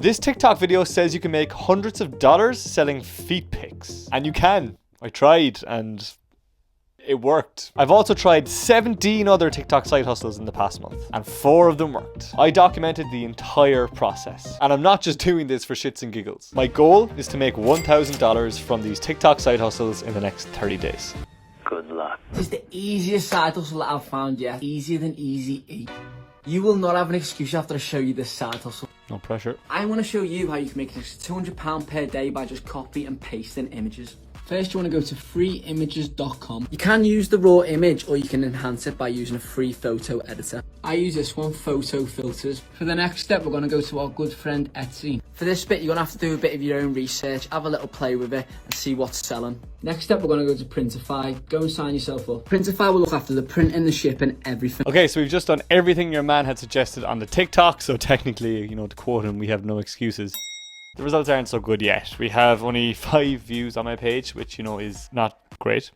This TikTok video says you can make hundreds of dollars selling feet pics. And you can. I tried and it worked. I've also tried 17 other TikTok side hustles in the past month, and 4 of them worked. I documented the entire process, and I'm not just doing this for shits and giggles. My goal is to make $1,000 from these TikTok side hustles in the next 30 days. Good luck. This is the easiest side hustle that I've found yet. Easier than easy E. You will not have an excuse after I show you this side hustle. No pressure. I want to show you how you can make an extra £200 per day by just copy and pasting images. First, you want to go to freeimages.com. You can use the raw image or you can enhance it by using a free photo editor. I use this one, Photo Filters. For the next step, we're going to go to our good friend Etsy. For this bit, you're going to have to do a bit of your own research, have a little play with it and see what's selling. Next step, we're going to go to Printify. Go and sign yourself up. Printify will look after the printing, the shipping, everything. Okay, so we've just done everything your man had suggested on the TikTok, so technically, you know, to quote him, we have no excuses. The results aren't so good yet. We have only 5 views on my page, which, you know, is not great.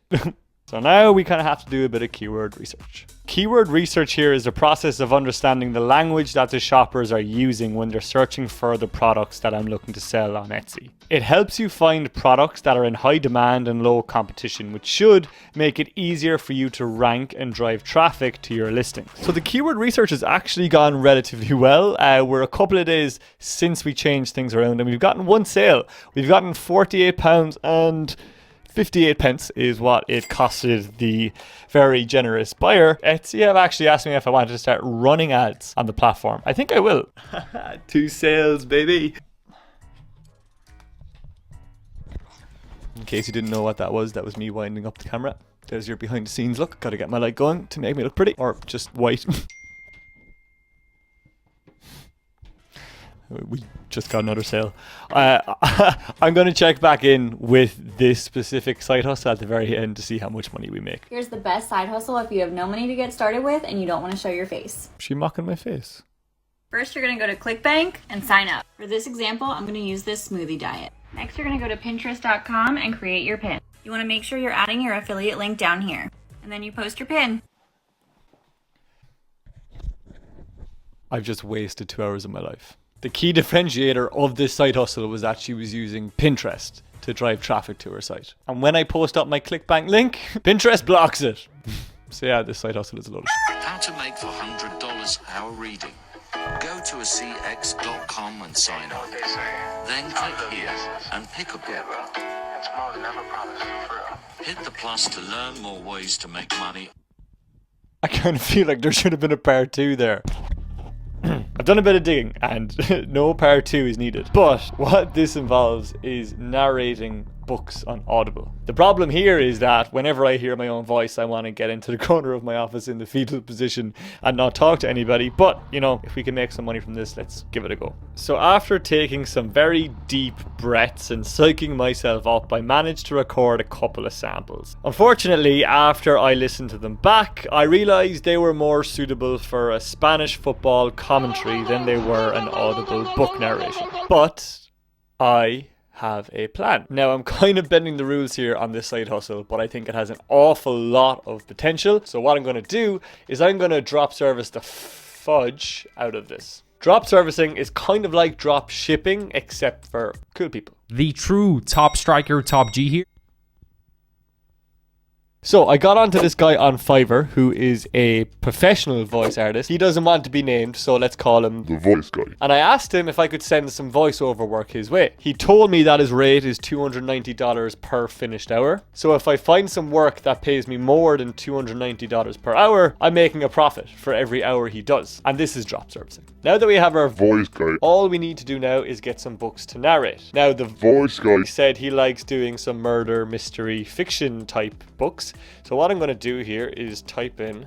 So now we kind of have to do a bit of keyword research. Keyword research here is the process of understanding the language that the shoppers are using when they're searching for the products that I'm looking to sell on Etsy. It helps you find products that are in high demand and low competition, which should make it easier for you to rank and drive traffic to your listing. So the keyword research has actually gone relatively well. We're a couple of days since we changed things around and we've gotten 1 sale. We've gotten £48 and 58 pence is what it costed the very generous buyer. Etsy have actually asked me if I wanted to start running ads on the platform. I think I will. 2 sales, baby. In case you didn't know what that was me winding up the camera. There's your behind the scenes look. Gotta get my light going to make me look pretty, or just white. We just got another sale. I'm going to check back in with this specific side hustle at the very end to see how much money we make. Here's the best side hustle if you have no money to get started with and you don't want to show your face. Is she mocking my face? First, you're going to go to ClickBank and sign up. For this example, I'm going to use this smoothie diet. Next, you're going to go to Pinterest.com and create your pin. You want to make sure you're adding your affiliate link down here. And then you post your pin. I've just wasted 2 hours of my life. The key differentiator of this side hustle was that she was using Pinterest to drive traffic to her site. And when I post up my ClickBank link, Pinterest blocks it. So yeah, this side hustle is a load of shit. How to make for $100 hour reading. Go to a cx.com and sign up. Then click here and pick a book. Hit the plus to learn more ways to make money. I kind of feel like there should have been a part 2 there. I've done a bit of digging and no part 2 is needed. But what this involves is narrating books on Audible. The problem here is that whenever I hear my own voice, I want to get into the corner of my office in the fetal position and not talk to anybody. But, you know, if we can make some money from this, let's give it a go. So after taking some very deep breaths and psyching myself up, I managed to record a couple of samples. Unfortunately, after I listened to them back, I realized they were more suitable for a Spanish football commentary than they were an Audible book narration. But I have a plan. Now, I'm kind of bending the rules here on this side hustle, but I think it has an awful lot of potential. So what I'm going to do is I'm going to drop service the fudge out of this. Drop servicing is kind of like drop shipping, except for cool people. The true top striker, top G here. So I got onto this guy on Fiverr who is a professional voice artist. He doesn't want to be named, so let's call him the voice guy. And I asked him if I could send some voiceover work his way. He told me that his rate is $290 per finished hour. So if I find some work that pays me more than $290 per hour, I'm making a profit for every hour he does. And this is drop servicing. Now that we have our voice guy, all we need to do now is get some books to narrate. Now the voice guy said he likes doing some murder, mystery, fiction type books. So what I'm going to do here is type in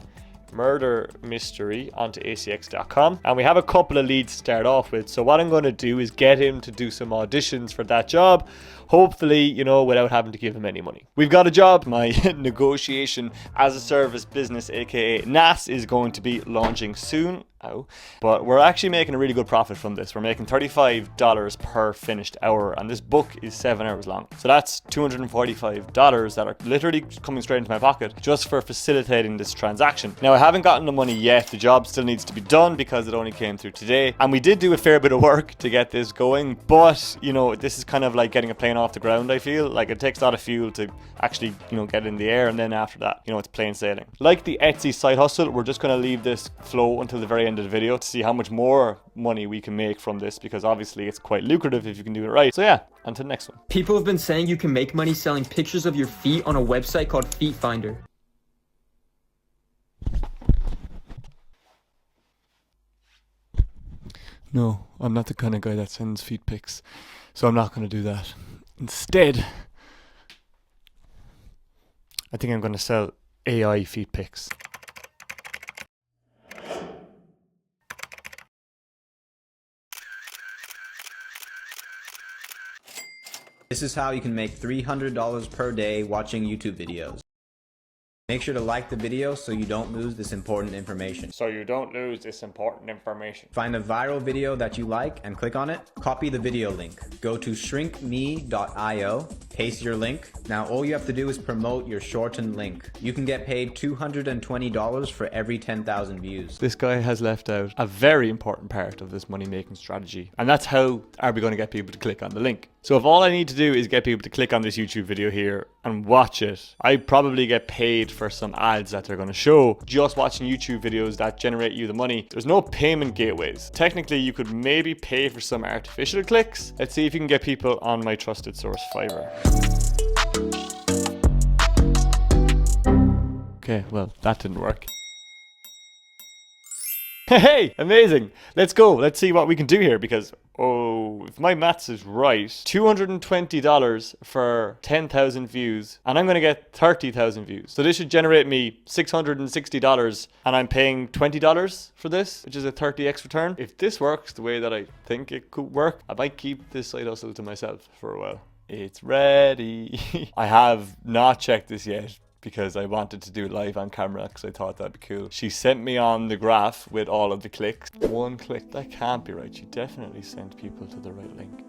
murder mystery onto acx.com, and we have a couple of leads to start off with. So what I'm going to do is get him to do some auditions for that job, hopefully, you know, without having to give him any money. We've got a job. My negotiation as a service business, aka NAS, is going to be launching soon. But we're actually making a really good profit from this. We're making $35 per finished hour, and this book is 7 hours long. So that's $245 that are literally coming straight into my pocket just for facilitating this transaction. Now, I haven't gotten the money yet. The job still needs to be done because it only came through today. And we did do a fair bit of work to get this going. But, you know, this is kind of like getting a plane off the ground, I feel. Like, it takes a lot of fuel to actually, you know, get it in the air. And then after that, you know, it's plain sailing. Like the Etsy side hustle, we're just going to leave this flow until the very end of the video to see how much more money we can make from this, because obviously it's quite lucrative if you can do it right. So yeah, on to the next one. People have been saying you can make money selling pictures of your feet on a website called Feet Finder. No, I'm not the kind of guy that sends feet pics, so I'm not going to do that. Instead, I think I'm going to sell AI feet pics. This is how you can make $300 per day watching YouTube videos. Make sure to like the video so you don't lose this important information. Find a viral video that you like and click on it. Copy the video link. Go to shrinkme.io, paste your link. Now all you have to do is promote your shortened link. You can get paid $220 for every 10,000 views. This guy has left out a very important part of this money-making strategy, and that's how are we going to get people to click on the link. So if all I need to do is get people to click on this YouTube video here and watch it, I probably get paid for some ads that they're going to show just watching YouTube videos that generate you the money. There's no payment gateways. Technically, you could maybe pay for some artificial clicks. Let's see if you can get people on my trusted source, Fiverr. Okay, well, that didn't work. Hey, amazing. Let's go. Let's see what we can do here, because, oh, if my maths is right, $220 for 10,000 views, and I'm going to get 30,000 views. So this should generate me $660, and I'm paying $20 for this, which is a 30x return. If this works the way that I think it could work, I might keep this side hustle to myself for a while. It's ready. I have not checked this yet, because I wanted to do it live on camera because I thought that'd be cool. She sent me on the graph with all of the clicks. One click, that can't be right. She definitely sent people to the right link.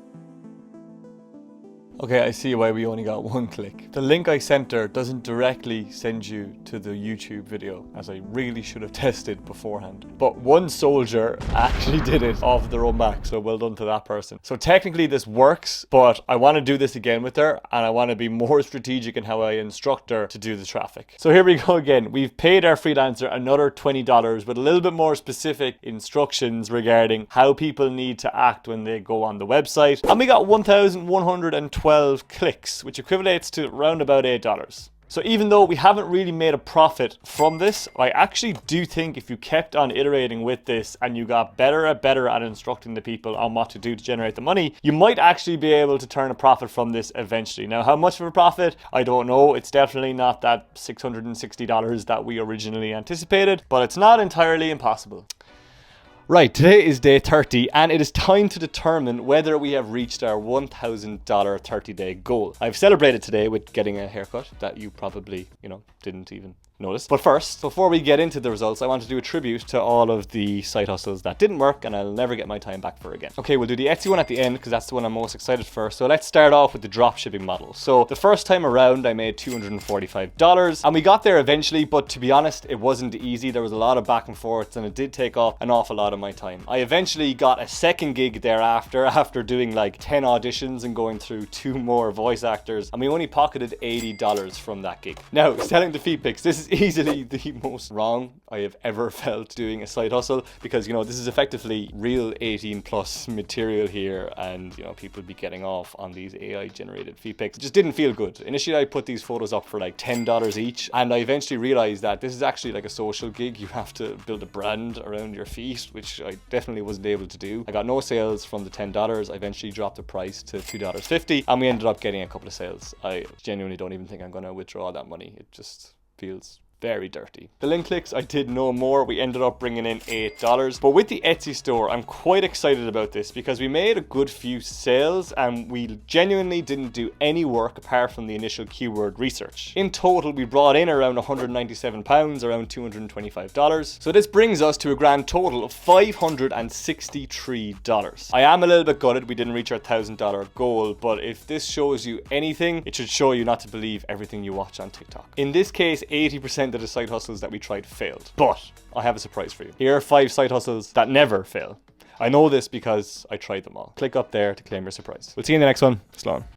Okay, I see why we only got one click. The link I sent her doesn't directly send you to the YouTube video, as I really should have tested beforehand. But one soldier actually did it off their own back, so well done to that person. So technically this works, but I want to do this again with her, and I want to be more strategic in how I instruct her to do the traffic. So here we go again. We've paid our freelancer another $20 with a little bit more specific instructions regarding how people need to act when they go on the website. And we got 1,112 clicks, which equivalates to around about $8. So even though we haven't really made a profit from this, I actually do think if you kept on iterating with this and you got better at instructing the people on what to do to generate the money, you might actually be able to turn a profit from this eventually. Now, how much of a profit? I don't know. It's definitely not that $660 that we originally anticipated, but it's not entirely impossible. Right, today is day 30, and it is time to determine whether we have reached our $1,000 30-day goal. I've celebrated today with getting a haircut that you probably, didn't even notice. But first, before we get into the results, I want to do a tribute to all of the side hustles that didn't work and I'll never get my time back for again. Okay, we'll do the Etsy one at the end because that's the one I'm most excited for. So let's start off with the dropshipping model. So the first time around, I made $245 and we got there eventually, but to be honest, it wasn't easy. There was a lot of back and forths and it did take off an awful lot of my time. I eventually got a second gig thereafter after doing like 10 auditions and going through 2 more voice actors, and we only pocketed $80 from that gig. Now, selling the feed pics, this is easily the most wrong I have ever felt doing a side hustle, because this is effectively real 18 plus material here, and people be getting off on these AI generated feed pics. It just didn't feel good. Initially I put these photos up for like $10 each, and I eventually realized that this is actually like a social gig. You have to build a brand around your feet, which I definitely wasn't able to do. I got no sales from the $10. I eventually dropped the price to $2.50 and we ended up getting a couple of sales. I genuinely don't even think I'm going to withdraw that money. It just feels very dirty. The link clicks, I did no more. We ended up bringing in $8. But with the Etsy store, I'm quite excited about this because we made a good few sales and we genuinely didn't do any work apart from the initial keyword research. In total, we brought in around £197, around $225. So this brings us to a grand total of $563. I am a little bit gutted we didn't reach our $1,000 goal, but if this shows you anything, it should show you not to believe everything you watch on TikTok. In this case, 80% mind that the side hustles that we tried failed. But I have a surprise for you. Here are 5 side hustles that never fail. I know this because I tried them all. Click up there to claim your surprise. We'll see you in the next one. Slán.